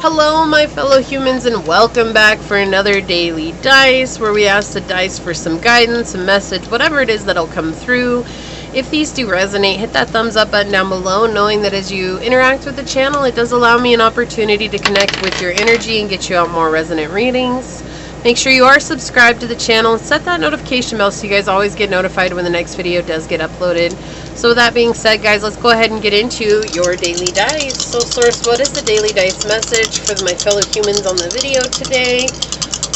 Hello my fellow humans, and welcome back for another daily dice where we ask the dice for some guidance, a message, whatever it is that'll come through. If these do resonate, hit that thumbs up button down below, knowing that as you interact with the channel, it does allow me an opportunity to connect with your energy and get you out more resonant readings. Make sure you are subscribed to the channel and set that notification bell so you guys always get notified when the next video does get uploaded. So with that being said, guys, let's go ahead and get into your daily dice. So Source, what is the daily dice message for my fellow humans on the video today?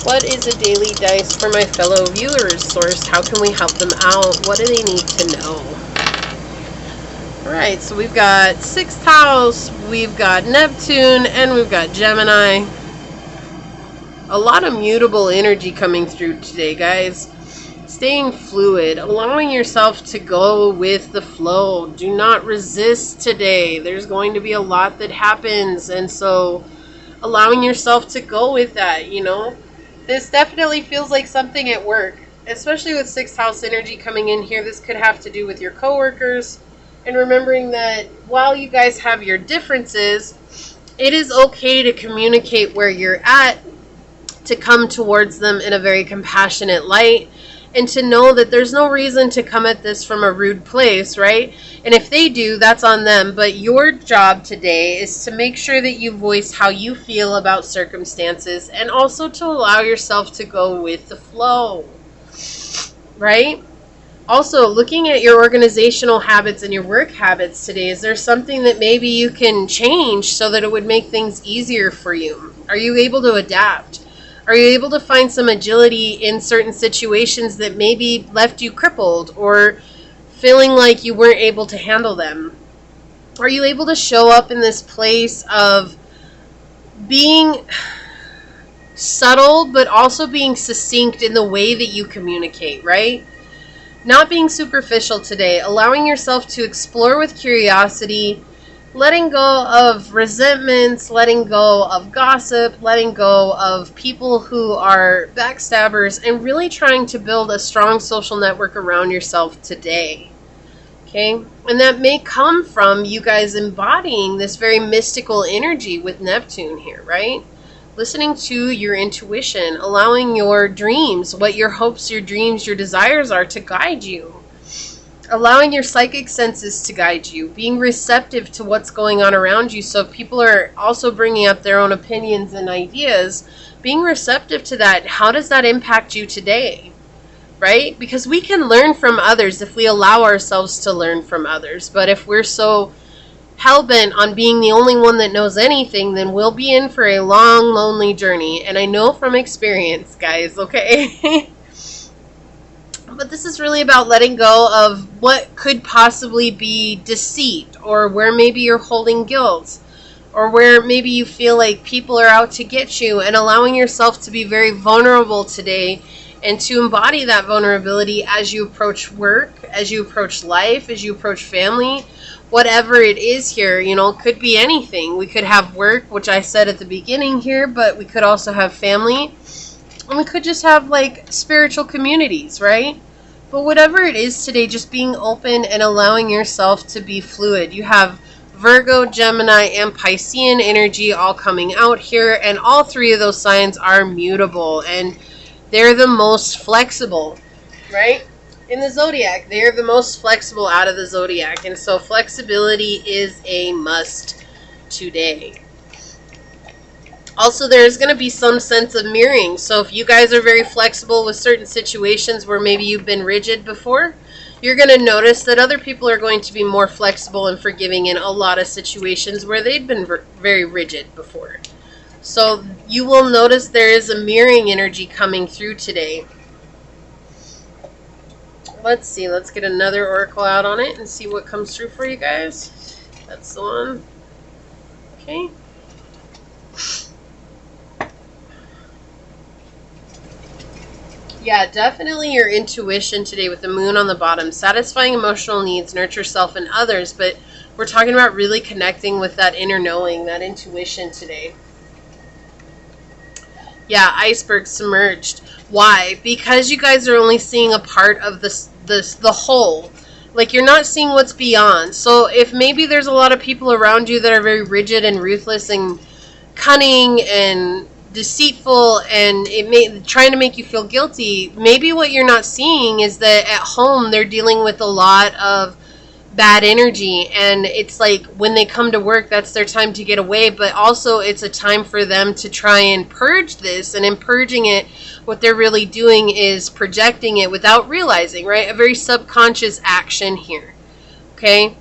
What is a daily dice for my fellow viewers, Source? How can we help them out? What do they need to know? Alright, so we've got 6th house, we've got Neptune, and we've got Gemini. A lot of mutable energy coming through today, guys. Staying fluid, allowing yourself to go with the flow. Do not resist today. There's going to be a lot that happens, and so allowing yourself to go with that, you know. This definitely feels like something at work, especially with 6th house energy coming in here. This could have to do with your coworkers, and remembering that while you guys have your differences, it is okay to communicate where you're at, to come towards them in a very compassionate light, and to know that there's no reason to come at this from a rude place, right? And if they do, that's on them. But your job today is to make sure that you voice how you feel about circumstances, and also to allow yourself to go with the flow, right? Also, looking at your organizational habits and your work habits today, is there something that maybe you can change so that it would make things easier for you? Are you able to adapt? Are you able to find some agility in certain situations that maybe left you crippled or feeling like you weren't able to handle them? Are you able to show up in this place of being subtle but also being succinct in the way that you communicate, right? Not being superficial today, allowing yourself to explore with curiosity, letting go of resentments, letting go of gossip, letting go of people who are backstabbers, and really trying to build a strong social network around yourself today. Okay? And that may come from you guys embodying this very mystical energy with Neptune here, right? Listening to your intuition, allowing your dreams, what your hopes, your dreams, your desires are, to guide you. Allowing your psychic senses to guide you, being receptive to what's going on around you. So if people are also bringing up their own opinions and ideas, being receptive to that. How does that impact you today? Right? Because we can learn from others if we allow ourselves to learn from others. But if we're so hell-bent on being the only one that knows anything, then we'll be in for a long, lonely journey. And I know from experience, guys, okay? But this is really about letting go of what could possibly be deceit, or where maybe you're holding guilt, or where maybe you feel like people are out to get you, and allowing yourself to be very vulnerable today and to embody that vulnerability as you approach work, as you approach life, as you approach family, whatever it is here. You know, it could be anything. We could have work, which I said at the beginning here, but we could also have family, and we could just have like spiritual communities, right? But whatever it is today, just being open and allowing yourself to be fluid. You have Virgo, Gemini, and Piscean energy all coming out here, and all three of those signs are mutable, and they're the most flexible, right? In the zodiac, they're the most flexible out of the zodiac, and so flexibility is a must today. Also, there's going to be some sense of mirroring. So if you guys are very flexible with certain situations where maybe you've been rigid before, you're going to notice that other people are going to be more flexible and forgiving in a lot of situations where they've been very rigid before. So you will notice there is a mirroring energy coming through today. Let's see. Let's get another oracle out on it and see what comes through for you guys. That's the one. Okay. Yeah, definitely your intuition today with the moon on the bottom. Satisfying emotional needs, nurture self and others. But we're talking about really connecting with that inner knowing, that intuition today. Yeah, iceberg submerged. Why? Because you guys are only seeing a part of the whole. Like, you're not seeing what's beyond. So if maybe there's a lot of people around you that are very rigid and ruthless and cunning and deceitful and trying to make you feel guilty, maybe what you're not seeing is that at home they're dealing with a lot of bad energy, and it's like when they come to work, that's their time to get away, but also it's a time for them to try and purge this, and in purging it, what they're really doing is projecting it without realizing, right? A very subconscious action here, okay?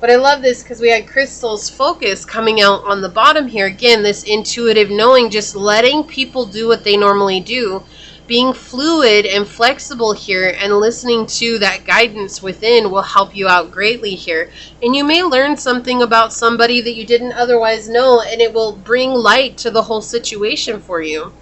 But I love this because we had Crystal's focus coming out on the bottom here. Again, this intuitive knowing, just letting people do what they normally do, being fluid and flexible here, and listening to that guidance within will help you out greatly here. And you may learn something about somebody that you didn't otherwise know, and it will bring light to the whole situation for you.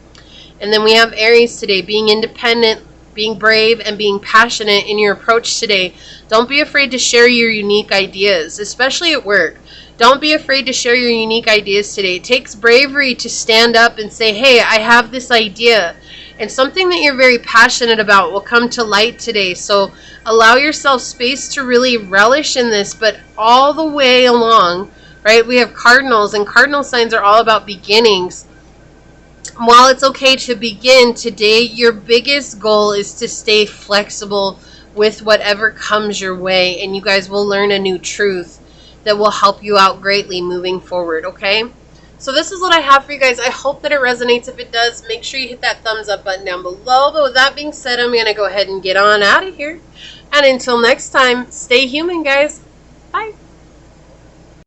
And then we have Aries today, being independent, being brave, and being passionate in your approach today. Don't be afraid to share your unique ideas, especially at work. Don't be afraid to share your unique ideas today. It takes bravery to stand up and say, hey, I have this idea. And something that you're very passionate about will come to light today. So allow yourself space to really relish in this, but all the way along, right? We have cardinals, and cardinal signs are all about beginnings. While it's okay to begin today, your biggest goal is to stay flexible with whatever comes your way, and you guys will learn a new truth that will help you out greatly moving forward, okay? So this is what I have for you guys. I hope that it resonates. If it does, make sure you hit that thumbs up button down below. But with that being said, I'm going to go ahead and get on out of here. And until next time, stay human, guys. Bye.